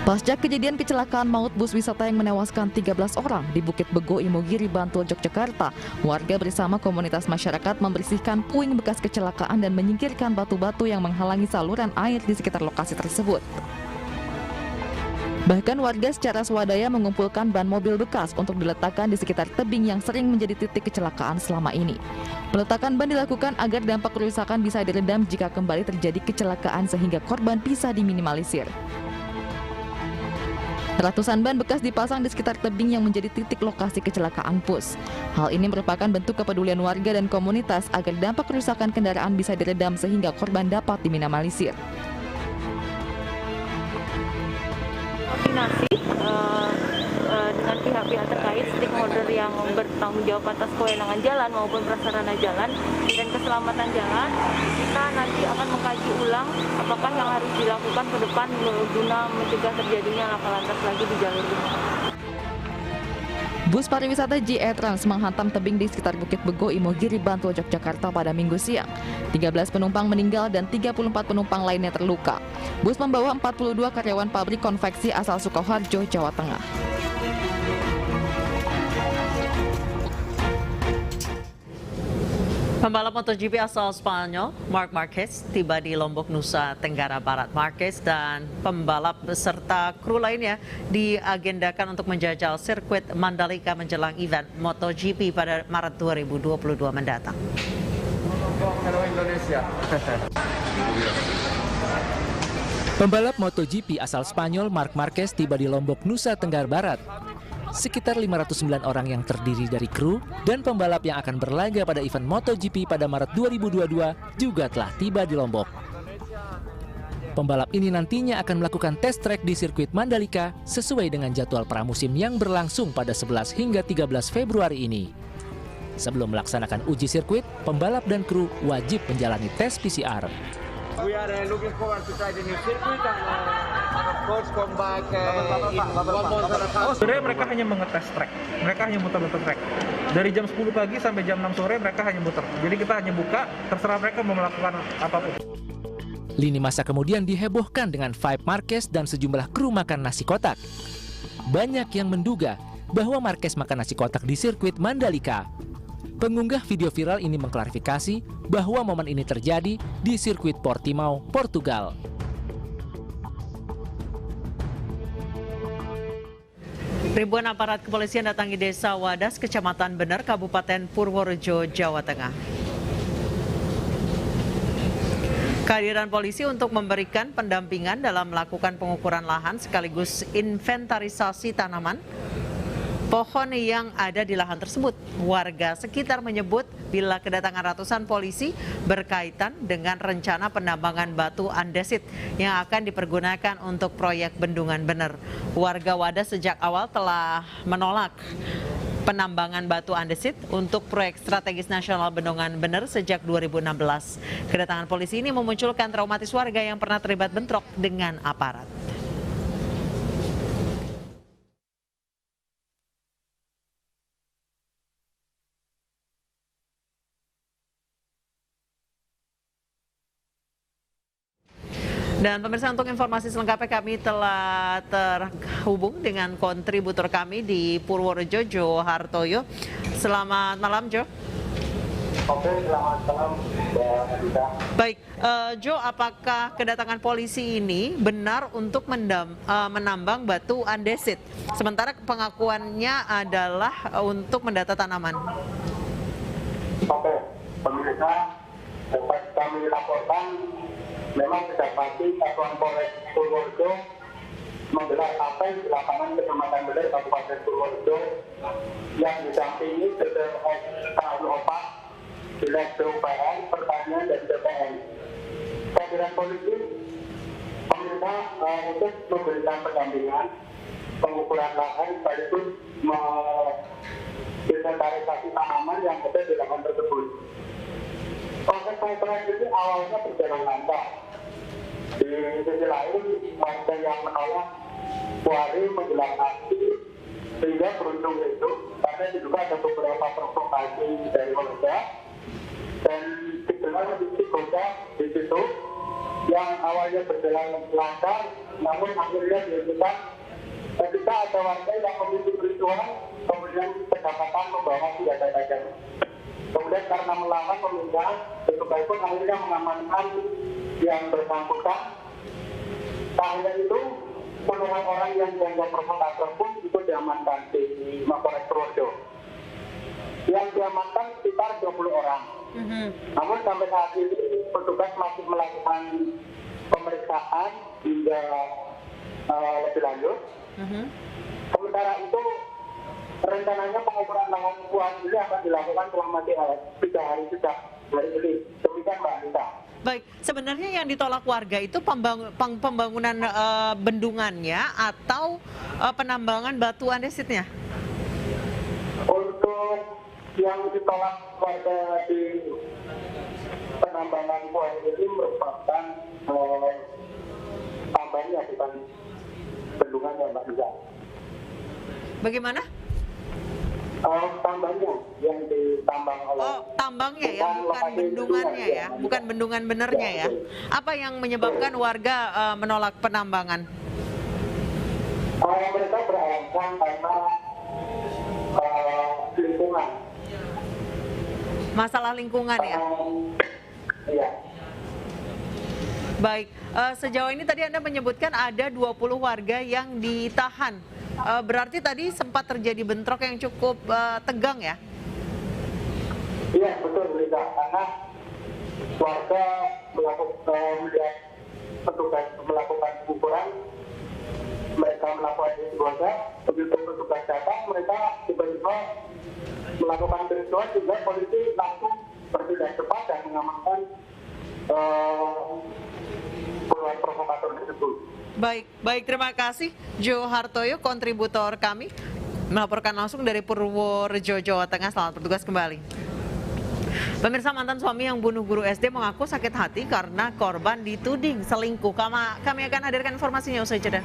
Pasca kejadian kecelakaan maut bus wisata yang menewaskan 13 orang di Bukit Bego, Imogiri, Bantul, Yogyakarta, warga bersama komunitas masyarakat membersihkan puing bekas kecelakaan dan menyingkirkan batu-batu yang menghalangi saluran air di sekitar lokasi tersebut. Bahkan warga secara swadaya mengumpulkan ban mobil bekas untuk diletakkan di sekitar tebing yang sering menjadi titik kecelakaan selama ini. Peletakan ban dilakukan agar dampak kerusakan bisa diredam jika kembali terjadi kecelakaan sehingga korban bisa diminimalisir. Ratusan ban bekas dipasang di sekitar tebing yang menjadi titik lokasi kecelakaan bus. Hal ini merupakan bentuk kepedulian warga dan komunitas agar dampak kerusakan kendaraan bisa diredam sehingga korban dapat diminimalisir. Koordinasi dengan pihak-pihak terkait, stakeholder yang bertanggung jawab atas kewenangan jalan maupun prasarana jalan dan keselamatan jalan, kita nanti akan mengkaji ulang apakah yang harus dilakukan ke depan guna mencegah terjadinya laka lantas lagi di jalur ini. Bus pariwisata JE Trans menghantam tebing di sekitar Bukit Bego, Imogiri, Bantul, Yogyakarta pada Minggu siang. 13 penumpang meninggal dan 34 penumpang lainnya terluka. Bus membawa 42 karyawan pabrik konveksi asal Sukoharjo, Jawa Tengah. Pembalap MotoGP asal Spanyol, Marc Marquez, tiba di Lombok, Nusa Tenggara Barat. Marquez dan pembalap beserta kru lainnya diagendakan untuk menjajal sirkuit Mandalika menjelang event MotoGP pada Maret 2022 mendatang. Pembalap MotoGP asal Spanyol Marc Marquez tiba di Lombok, Nusa Tenggara Barat. Sekitar 509 orang yang terdiri dari kru dan pembalap yang akan berlaga pada event MotoGP pada Maret 2022 juga telah tiba di Lombok. Pembalap ini nantinya akan melakukan test track di sirkuit Mandalika sesuai dengan jadwal pramusim yang berlangsung pada 11 hingga 13 Februari ini. Sebelum melaksanakan uji sirkuit, pembalap dan kru wajib menjalani tes PCR. We are looking forward to try the new circuit and of course come back in 1 month and a half. Sebenarnya mereka hanya mengetes track, mereka hanya muter-muter track. Dari jam 10 pagi sampai jam 6 sore mereka hanya muter. Jadi kita hanya buka, terserah mereka mau melakukan apapun. Lini masa kemudian dihebohkan dengan vibe Marquez dan sejumlah kru makan nasi kotak. Banyak yang menduga bahwa Marquez makan nasi kotak di sirkuit Mandalika. Pengunggah video viral ini mengklarifikasi bahwa momen ini terjadi di sirkuit Portimao, Portugal. Ribuan aparat kepolisian datangi Desa Wadas, Kecamatan Bener, Kabupaten Purworejo, Jawa Tengah. Kehadiran polisi untuk memberikan pendampingan dalam melakukan pengukuran lahan sekaligus inventarisasi tanaman pohon yang ada di lahan tersebut. Warga sekitar menyebut bila kedatangan ratusan polisi berkaitan dengan rencana penambangan batu andesit yang akan dipergunakan untuk proyek Bendungan Bener. Warga Wadas sejak awal telah menolak penambangan batu andesit untuk proyek strategis nasional Bendungan Bener sejak 2016. Kedatangan polisi ini memunculkan traumatis warga yang pernah terlibat bentrok dengan aparat. Dan pemirsa, untuk informasi selengkapnya kami telah terhubung dengan kontributor kami di Purworejo, Jo Hartoyo. Selamat malam, Jo. Oke, selamat malam, Mbak Adita. Baik, Jo, apakah kedatangan polisi ini benar untuk menambang batu andesit? Sementara pengakuannya adalah untuk mendata tanaman. Oke, pemirsa, dapat kami laporkan memang sudah pasti Satuan Polres Purworejo menggelar apel di lapangan Kecamatan Beler, Kabupaten Purworejo yang didampingi BPS Tahun Opak, Dinas PUPR, Pertanian dan BPN. Kehadiran polisi pemerintah untuk memberikan pendampingan pengukuran lahan sekaligus inventarisasi tanaman yang ada di lahan tersebut. Proses pengukuran itu awalnya berjalan lancar. Di sisi lain, warga yang menolak Kuari menggelar aksi sehingga beruntung itu karena juga ada beberapa provokasi dari warga dan digelar di kota di situ yang awalnya berjalan lancar, namun akhirnya dihentikan ketika ada warga yang memicu kericuhan, kemudian kedapatan membawa senjata tajam. Kemudian karena melawan pemindahan, petugas pun akhirnya mengamankan yang bersangkutan. Tak hanya itu, puluhan orang yang dianggap provokator pun itu diamankan di Mapolres Purworejo. Yang diamankan sekitar 20 orang. Namun sampai saat ini petugas masih melakukan pemeriksaan hingga lebih lanjut. Sementara itu rencananya pengukuran lahan kuat ini akan dilakukan selama 3 hari sejak hari ini. Demikian Mbak Anita. Baik, sebenarnya yang ditolak warga itu pembangunan bendungannya atau penambangan batu andesitnya? Untuk yang ditolak warga di penambangan kuat ini merupakan tambangnya, bukan bendungannya Mbak Anita. Bagaimana? Tambangnya yang ditambang oleh... Oh, tambangnya ya, bukan bendungannya ya, bukan bendungan benernya ya. Apa yang menyebabkan warga menolak penambangan? Mereka beralasan karena lingkungan. Masalah lingkungan ya? Iya. Baik, sejauh ini tadi Anda menyebutkan ada 20 warga yang ditahan. Berarti tadi sempat terjadi bentrok yang cukup tegang ya? Iya, betul Lisa. Karena warga melihat petugas melakukan pengukuran, mereka melakukan istiqosa, begitu petugas datang, mereka tiba-tiba melakukan kericuhan, juga polisi langsung bertindak cepat dan mengamankan puluhan provokator tersebut. Baik, terima kasih Jo Hartoyo, kontributor kami melaporkan langsung dari Purworejo, Jawa Tengah. Selamat bertugas kembali. Pemirsa, mantan suami yang bunuh guru SD mengaku sakit hati karena korban dituding selingkuh. Kami akan hadirkan informasinya usai jeda.